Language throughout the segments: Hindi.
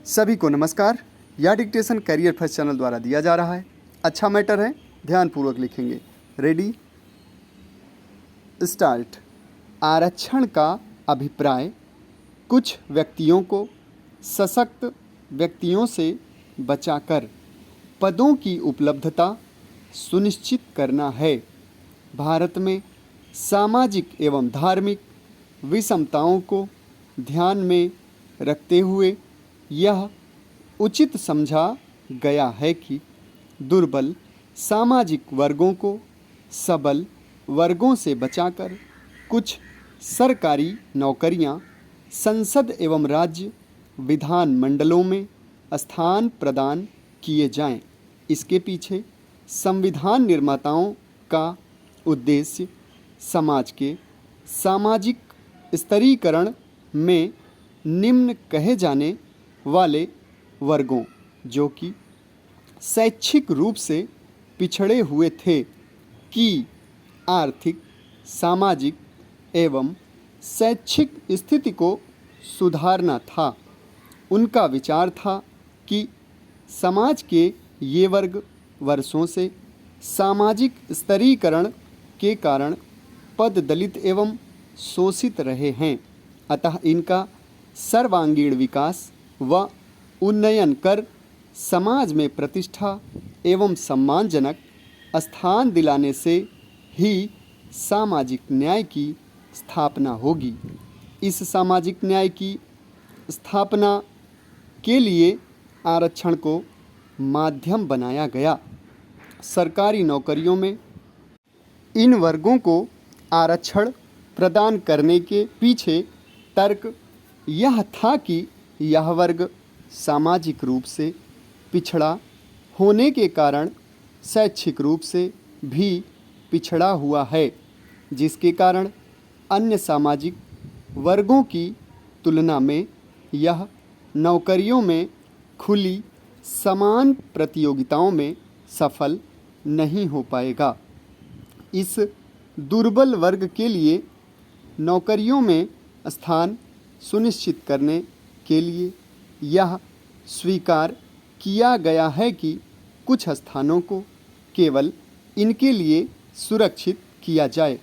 सभी को नमस्कार। यह डिक्टेशन करियर फर्स्ट चैनल द्वारा दिया जा रहा है। अच्छा मैटर है, ध्यानपूर्वक लिखेंगे। Ready start. आरक्षण का अभिप्राय कुछ व्यक्तियों को सशक्त व्यक्तियों से बचाकर पदों की उपलब्धता सुनिश्चित करना है। भारत में सामाजिक एवं धार्मिक विषमताओं को ध्यान में रखते हुए यह उचित समझा गया है कि दुर्बल सामाजिक वर्गों को सबल वर्गों से बचाकर कुछ सरकारी नौकरियां संसद एवं राज्य विधान मंडलों में स्थान प्रदान किए जाएं। इसके पीछे संविधान निर्माताओं का उद्देश्य समाज के सामाजिक स्तरीकरण में निम्न कहे जाने वाले वर्गों जो कि शैक्षिक रूप से पिछड़े हुए थे की आर्थिक, सामाजिक एवं शैक्षिक स्थिति को सुधारना था। उनका विचार था कि समाज के ये वर्ग वर्षों से सामाजिक स्तरीकरण के कारण पद दलित एवं शोषित रहे हैं, अतः इनका सर्वांगीण विकास व उन्नयन कर समाज में प्रतिष्ठा एवं सम्मानजनक स्थान दिलाने से ही सामाजिक न्याय की स्थापना होगी। इस सामाजिक न्याय की स्थापना के लिए आरक्षण को माध्यम बनाया गया। सरकारी नौकरियों में इन वर्गों को आरक्षण प्रदान करने के पीछे तर्क यह था कि यह वर्ग सामाजिक रूप से पिछड़ा होने के कारण शैक्षिक रूप से भी पिछड़ा हुआ है, जिसके कारण अन्य सामाजिक वर्गों की तुलना में यह नौकरियों में खुली समान प्रतियोगिताओं में सफल नहीं हो पाएगा। इस दुर्बल वर्ग के लिए नौकरियों में स्थान सुनिश्चित करने के लिए यह स्वीकार किया गया है कि कुछ स्थानों को केवल इनके लिए सुरक्षित किया जाए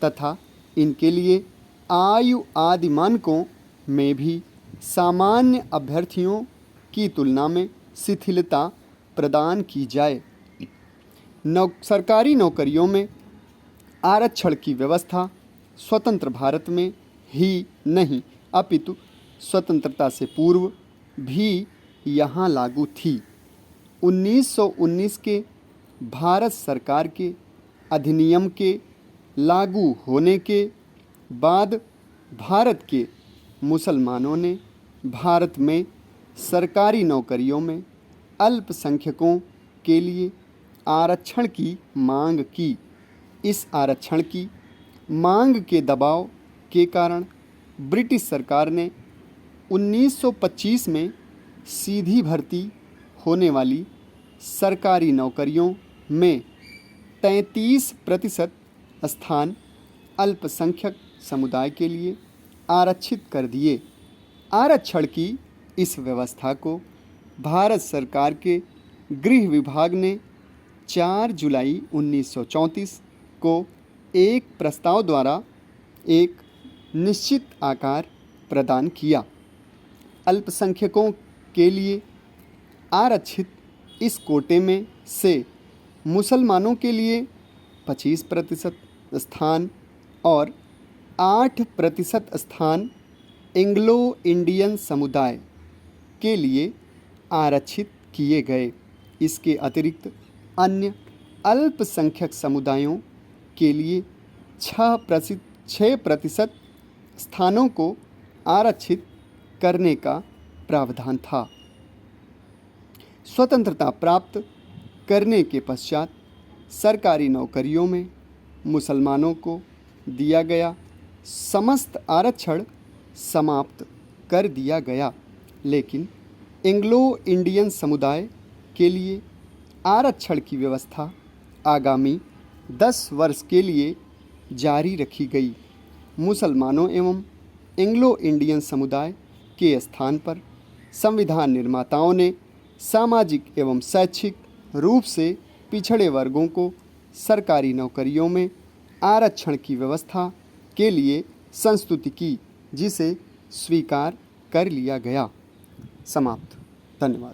तथा इनके लिए आयु आदि मानकों में भी सामान्य अभ्यर्थियों की तुलना में शिथिलता प्रदान की जाए। सरकारी नौकरियों में आरक्षण की व्यवस्था स्वतंत्र भारत में ही नहीं अपितु स्वतंत्रता से पूर्व भी यहाँ लागू थी। 1919 के भारत सरकार के अधिनियम के लागू होने के बाद भारत के मुसलमानों ने भारत में सरकारी नौकरियों में अल्पसंख्यकों के लिए आरक्षण की मांग की। इस आरक्षण की मांग के दबाव के कारण ब्रिटिश सरकार ने 1925 में सीधी भर्ती होने वाली सरकारी नौकरियों में 33% स्थान अल्पसंख्यक समुदाय के लिए आरक्षित कर दिए। आरक्षण की इस व्यवस्था को भारत सरकार के गृह विभाग ने 4 जुलाई 1934 को एक प्रस्ताव द्वारा एक निश्चित आकार प्रदान किया। अल्पसंख्यकों के लिए आरक्षित इस कोटे में से मुसलमानों के लिए 25% स्थान और 8% स्थान एंग्लो इंडियन समुदाय के लिए आरक्षित किए गए। इसके अतिरिक्त अन्य अल्पसंख्यक समुदायों के लिए 6% स्थानों को आरक्षित करने का प्रावधान था। स्वतंत्रता प्राप्त करने के पश्चात सरकारी नौकरियों में मुसलमानों को दिया गया समस्त आरक्षण समाप्त कर दिया गया, लेकिन एंग्लो इंडियन समुदाय के लिए आरक्षण की व्यवस्था आगामी 10 वर्ष के लिए जारी रखी गई। मुसलमानों एवं एंग्लो इंडियन समुदाय के स्थान पर संविधान निर्माताओं ने सामाजिक एवं शैक्षिक रूप से पिछड़े वर्गों को सरकारी नौकरियों में आरक्षण की व्यवस्था के लिए संस्तुति की, जिसे स्वीकार कर लिया गया। समाप्त। धन्यवाद।